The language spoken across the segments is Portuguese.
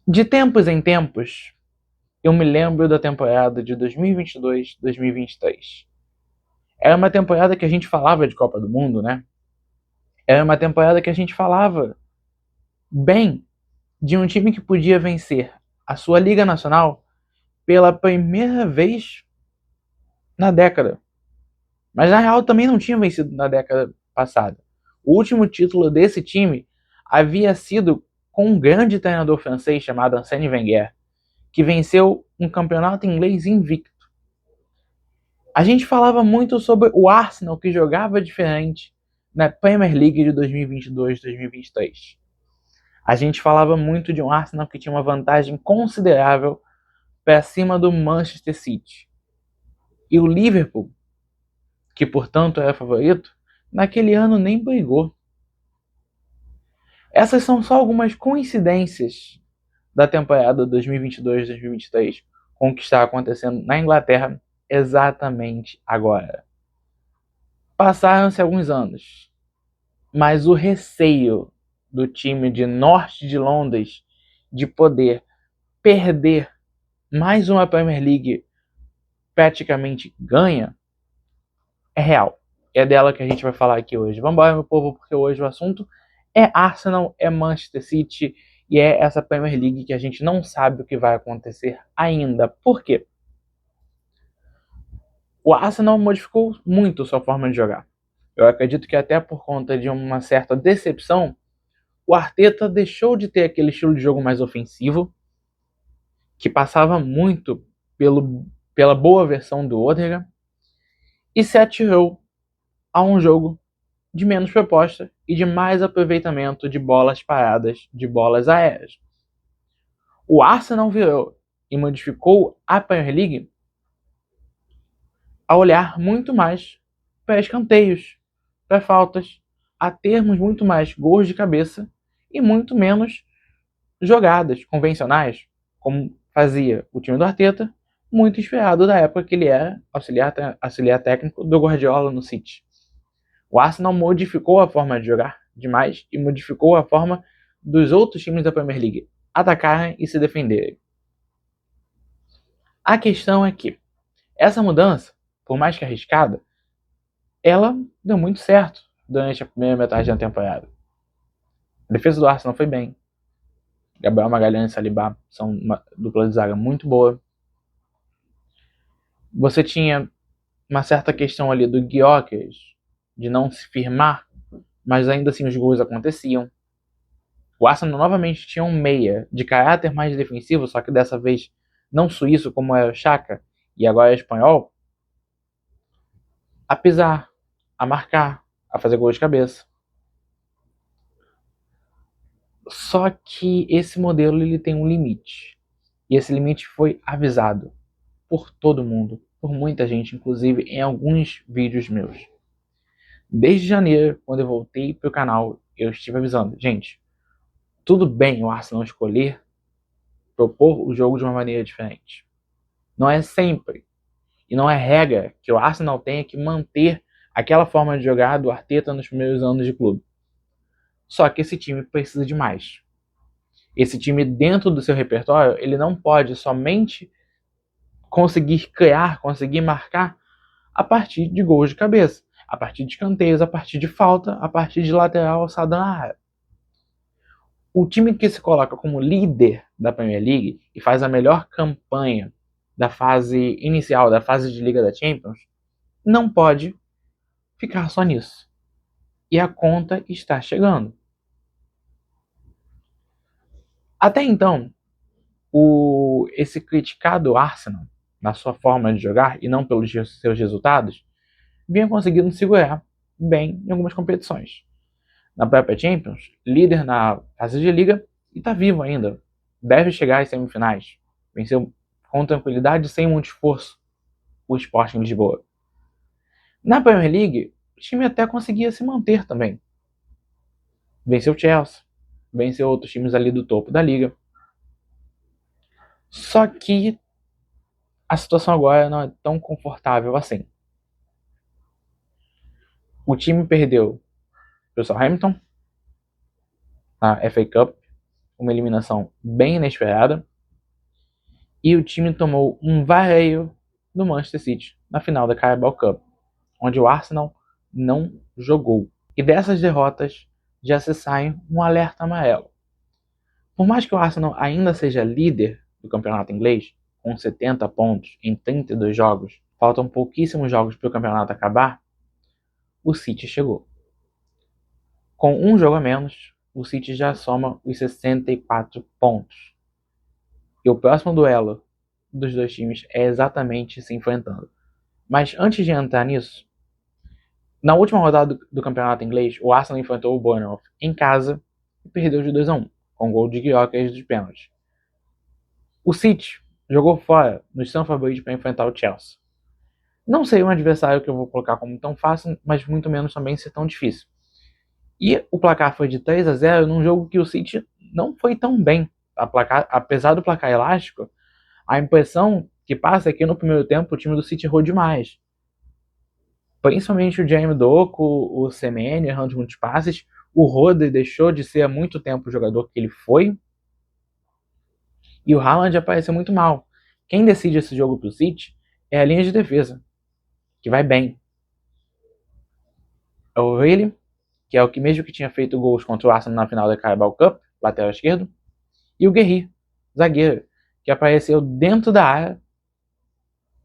De tempos em tempos, eu me lembro da temporada de 2022-2023. Era uma temporada que a gente falava de Copa do Mundo, né? Era uma temporada que a gente falava bem de um time que podia vencer a sua Liga Nacional pela primeira vez na década. Mas na real também não tinha vencido na década passada. O último título desse time havia sido com um grande treinador francês chamado Arsène Wenger, que venceu um campeonato inglês invicto. A gente falava muito sobre o Arsenal, que jogava diferente na Premier League de 2022-2023. A gente falava muito de um Arsenal que tinha uma vantagem considerável para cima do Manchester City. E o Liverpool, que portanto era favorito, naquele ano nem brigou. Essas são só algumas coincidências da temporada 2022-2023 com o que está acontecendo na Inglaterra exatamente agora. Passaram-se alguns anos, mas o receio do time de norte de Londres de poder perder mais uma Premier League praticamente ganha é real. É dela que a gente vai falar aqui hoje. Vamos embora, meu povo, porque hoje o assunto é Arsenal, é Manchester City e é essa Premier League que a gente não sabe o que vai acontecer ainda. Por quê? O Arsenal modificou muito sua forma de jogar. Eu acredito que até por conta de uma certa decepção, o Arteta deixou de ter aquele estilo de jogo mais ofensivo, que passava muito pela boa versão do Odegaard, e se atirou a um jogo de menos proposta e de mais aproveitamento de bolas paradas, de bolas aéreas. O Arsenal virou e modificou a Premier League a olhar muito mais para escanteios, para faltas, a termos muito mais gols de cabeça e muito menos jogadas convencionais, como fazia o time do Arteta, muito inspirado da época que ele era auxiliar técnico do Guardiola no City. O Arsenal modificou a forma de jogar demais e modificou a forma dos outros times da Premier League atacarem e se defenderem. A questão é que essa mudança, por mais que arriscada, ela deu muito certo durante a primeira metade da temporada. A defesa do Arsenal foi bem. Gabriel Magalhães e Saliba são uma dupla de zaga muito boa. Você tinha uma certa questão ali do Gyökeres de não se firmar, mas ainda assim os gols aconteciam. O Arsenal novamente tinha um meia de caráter mais defensivo, só que dessa vez não suíço como era o Xhaka e agora é espanhol, a pisar, a marcar, a fazer gol de cabeça. Só que esse modelo ele tem um limite. E esse limite foi avisado por todo mundo, por muita gente, inclusive em alguns vídeos meus. Desde janeiro, quando eu voltei para o canal, eu estive avisando, gente, tudo bem o Arsenal escolher propor o jogo de uma maneira diferente. Não é sempre, e não é regra, que o Arsenal tenha que manter aquela forma de jogar do Arteta nos primeiros anos de clube. Só que esse time precisa de mais. Esse time, dentro do seu repertório, ele não pode somente conseguir criar, conseguir marcar a partir de gols de cabeça, a partir de escanteios, a partir de falta, a partir de lateral alçada na área. O time que se coloca como líder da Premier League e faz a melhor campanha da fase inicial, da fase de Liga da Champions, não pode ficar só nisso. E a conta está chegando. Até então, esse criticado Arsenal, na sua forma de jogar e não pelos seus resultados, vinha conseguindo segurar bem em algumas competições. Na própria Champions, líder na fase de liga e está vivo ainda. Deve chegar às semifinais. Venceu com tranquilidade, sem muito esforço, o Sporting Lisboa. Na Premier League, o time até conseguia se manter também. Venceu o Chelsea, venceu outros times ali do topo da liga. Só que a situação agora não é tão confortável assim. O time perdeu para o Southampton na FA Cup, uma eliminação bem inesperada, e o time tomou um vareio do Manchester City na final da Carabao Cup, onde o Arsenal não jogou. E dessas derrotas já se sai um alerta amarelo. Por mais que o Arsenal ainda seja líder do campeonato inglês, com 70 pontos em 32 jogos, faltam pouquíssimos jogos para o campeonato acabar, o City chegou. Com um jogo a menos, o City já soma os 64 pontos. E o próximo duelo dos dois times é exatamente se enfrentando. Mas antes de entrar nisso, na última rodada do campeonato inglês, o Arsenal enfrentou o Bournemouth em casa e perdeu de 2-1, com gol de Gyökeres dos pênaltis. O City jogou fora no Stamford Bridge para enfrentar o Chelsea. Não seria um adversário que eu vou colocar como tão fácil, mas muito menos também ser tão difícil. E o placar foi de 3-0 num jogo que o City não foi tão bem. Apesar do placar elástico, a impressão que passa é que no primeiro tempo o time do City errou demais. Principalmente o Jamie Doku, o Semenyo errando muitos passes. O Rodri deixou de ser há muito tempo o jogador que ele foi. E o Haaland apareceu muito mal. Quem decide esse jogo pro City é a linha de defesa, que vai bem. É o O'Reilly, que é o que mesmo que tinha feito gols contra o Arsenal na final da Carabao Cup, lateral esquerdo, e o Guerri, zagueiro, que apareceu dentro da área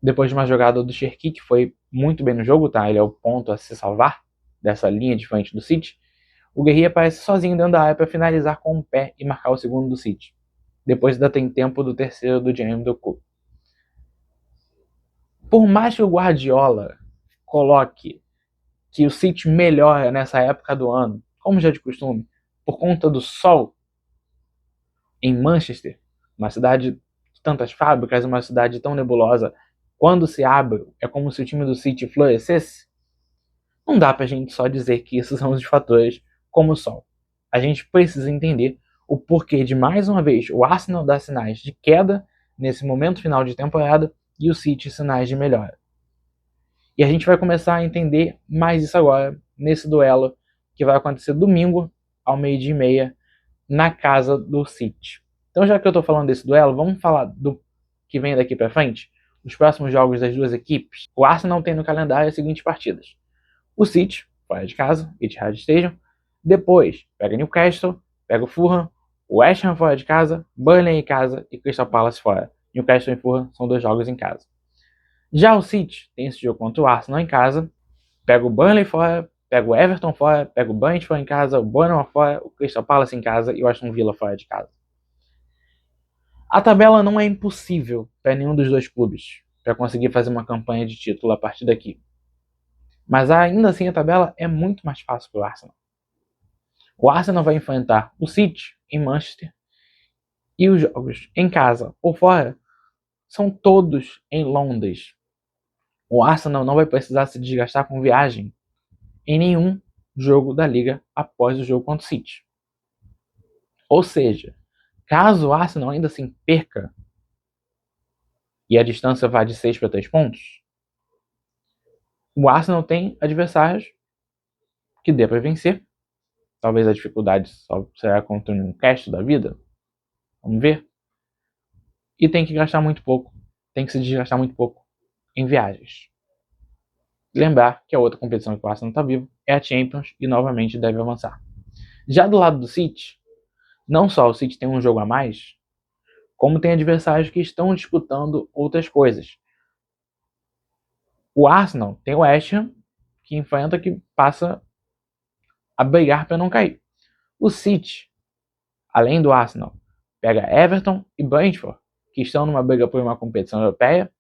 depois de uma jogada do Cherki, que foi muito bem no jogo, tá? Ele é o ponto a se salvar dessa linha de frente do City. O Guerri aparece sozinho dentro da área para finalizar com o pé e marcar o segundo do City. Depois ainda tem tempo do terceiro do Jamie Doku. Por mais que o Guardiola coloque que o City melhora nessa época do ano, como já de costume, por conta do sol em Manchester, uma cidade de tantas fábricas, uma cidade tão nebulosa, quando se abre, é como se o time do City florescesse. Não dá pra gente só dizer que esses são os fatores como o sol. A gente precisa entender o porquê de, mais uma vez, o Arsenal dar sinais de queda nesse momento final de temporada e o City sinais de melhora. E a gente vai começar a entender mais isso agora, nesse duelo que vai acontecer domingo, ao 12h30, na casa do City. Então, já que eu estou falando desse duelo, vamos falar do que vem daqui para frente? Os próximos jogos das duas equipes. O Arsenal tem no calendário as seguintes partidas. O City, fora de casa, Etihad Stadium. Depois, pega Newcastle, pega o Fulham, o West Ham fora de casa, Burnley em casa e Crystal Palace fora. Newcastle e Fulham são 2 jogos em casa. Já o City tem esse jogo contra o Arsenal em casa, pega o Burnley fora, pega o Everton fora, pega o Brentford em casa, o Bournemouth fora, o Crystal Palace em casa e o Aston Villa fora de casa. A tabela não é impossível para nenhum dos dois clubes para conseguir fazer uma campanha de título a partir daqui. Mas ainda assim a tabela é muito mais fácil para o Arsenal. O Arsenal vai enfrentar o City em Manchester e os jogos em casa ou fora são todos em Londres. O Arsenal não vai precisar se desgastar com viagem em nenhum jogo da Liga após o jogo contra o City. Ou seja, caso o Arsenal ainda assim perca e a distância vá de 6 para 3 pontos, o Arsenal tem adversários que dê para vencer. Talvez a dificuldade só será contra um cast da vida. Vamos ver. E tem que gastar muito pouco. Tem que se desgastar muito pouco em viagens. Lembrar que a outra competição que o Arsenal está vivo é a Champions e novamente deve avançar. Já do lado do City, não só o City tem um jogo a mais, como tem adversários que estão disputando outras coisas. O Arsenal tem o West Ham, que enfrenta, que passa a brigar para não cair. O City, além do Arsenal, pega Everton e Brentford, que estão numa briga por uma competição europeia,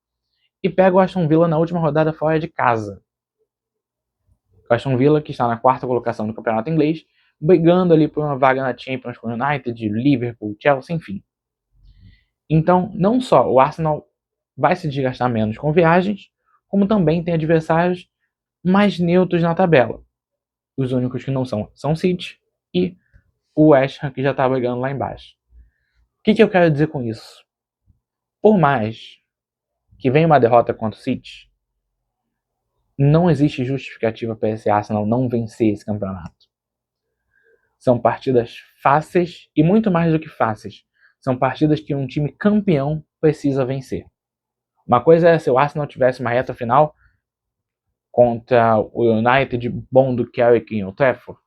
e pega o Aston Villa na última rodada fora de casa. O Aston Villa, que está na 4ª colocação do campeonato inglês, brigando ali por uma vaga na Champions com o United, Liverpool, Chelsea, enfim. Então, não só o Arsenal vai se desgastar menos com viagens, como também tem adversários mais neutros na tabela. Os únicos que não são o City e o West Ham, que já está brigando lá embaixo. O que eu quero dizer com isso? Por mais que venha uma derrota contra o City, não existe justificativa para esse Arsenal não vencer esse campeonato. São partidas fáceis e muito mais do que fáceis. São partidas que um time campeão precisa vencer. Uma coisa é se o Arsenal tivesse uma reta final contra o United bom do Carrick em Old Trafford.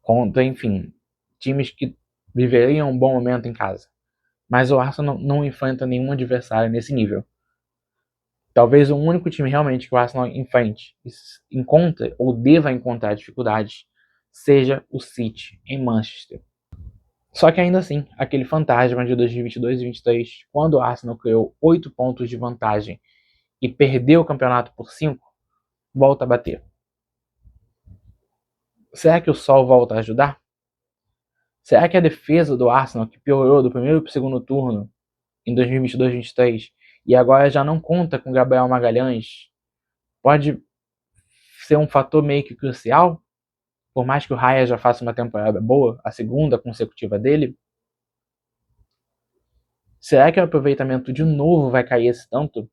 Contra, enfim, times que viveriam um bom momento em casa. Mas o Arsenal não enfrenta nenhum adversário nesse nível. Talvez o único time realmente que o Arsenal enfrente, encontre ou deva encontrar dificuldades, seja o City em Manchester. Só que ainda assim, aquele fantasma de 2022 e 2023, quando o Arsenal criou 8 pontos de vantagem e perdeu o campeonato por 5, volta a bater. Será que o Sol volta a ajudar? Será que a defesa do Arsenal, que piorou do primeiro para o segundo turno em 2022-2023 e agora já não conta com Gabriel Magalhães, pode ser um fator meio que crucial? Por mais que o Raya já faça uma temporada boa, a segunda consecutiva dele? Será que o aproveitamento de novo vai cair esse tanto?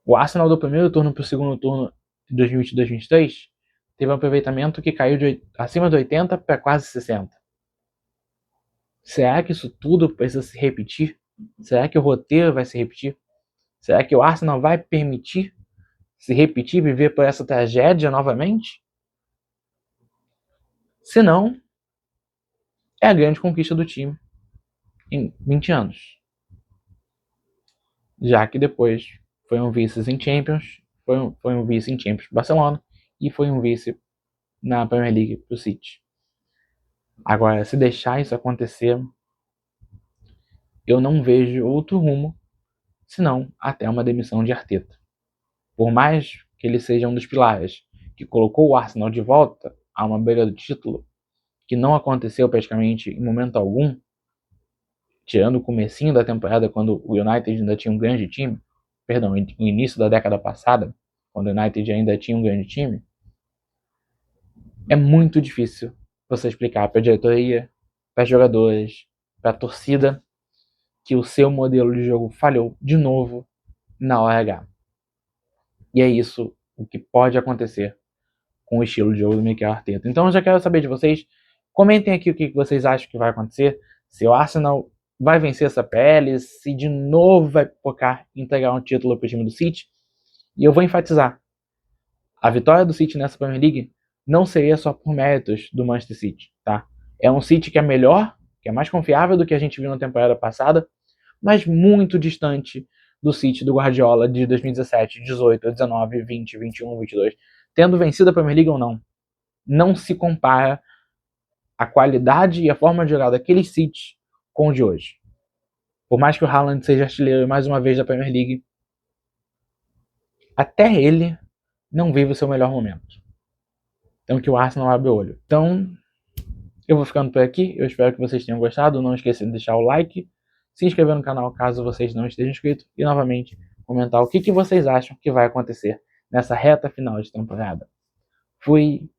O Arsenal do primeiro turno para o segundo turno de 2022-2023 teve um aproveitamento que caiu de acima de 80 para quase 60. Será que isso tudo precisa se repetir? Será que o roteiro vai se repetir? Será que o Arsenal vai permitir se repetir, viver por essa tragédia novamente? Se não, é a grande conquista do time em 20 anos. Já que depois foi um vice em Champions, foi um vice em Champions para Barcelona e foi um vice na Premier League para o City. Agora, se deixar isso acontecer, eu não vejo outro rumo senão até uma demissão de Arteta. Por mais que ele seja um dos pilares que colocou o Arsenal de volta a uma briga do título, que não aconteceu praticamente em momento algum, tirando o comecinho da temporada, quando o United ainda tinha um grande time, perdão, o início da década passada, quando o United ainda tinha um grande time, é muito difícil você explicar para a diretoria, para os jogadores, para a torcida, que o seu modelo de jogo falhou de novo na hora H. E é isso o que pode acontecer com o estilo de jogo do Mikel Arteta. Então eu já quero saber de vocês, comentem aqui o que vocês acham que vai acontecer, se o Arsenal vai vencer essa PL, se de novo vai focar em entregar um título para o time do City. E eu vou enfatizar, a vitória do City nessa Premier League não seria só por méritos do Manchester City, tá? É um City que é melhor, que é mais confiável do que a gente viu na temporada passada, mas muito distante do City do Guardiola de 2017, 18, 19, 20, 21, 22. Tendo vencido a Premier League ou não, não se compara a qualidade e a forma de jogar daquele City com o de hoje. Por mais que o Haaland seja artilheiro mais uma vez da Premier League, até ele não vive o seu melhor momento. Então que o Arsenal abre o olho. Então, eu vou ficando por aqui. Eu espero que vocês tenham gostado. Não esqueça de deixar o like, se inscrever no canal caso vocês não estejam inscritos e, novamente, comentar o que vocês acham que vai acontecer nessa reta final de temporada. Fui!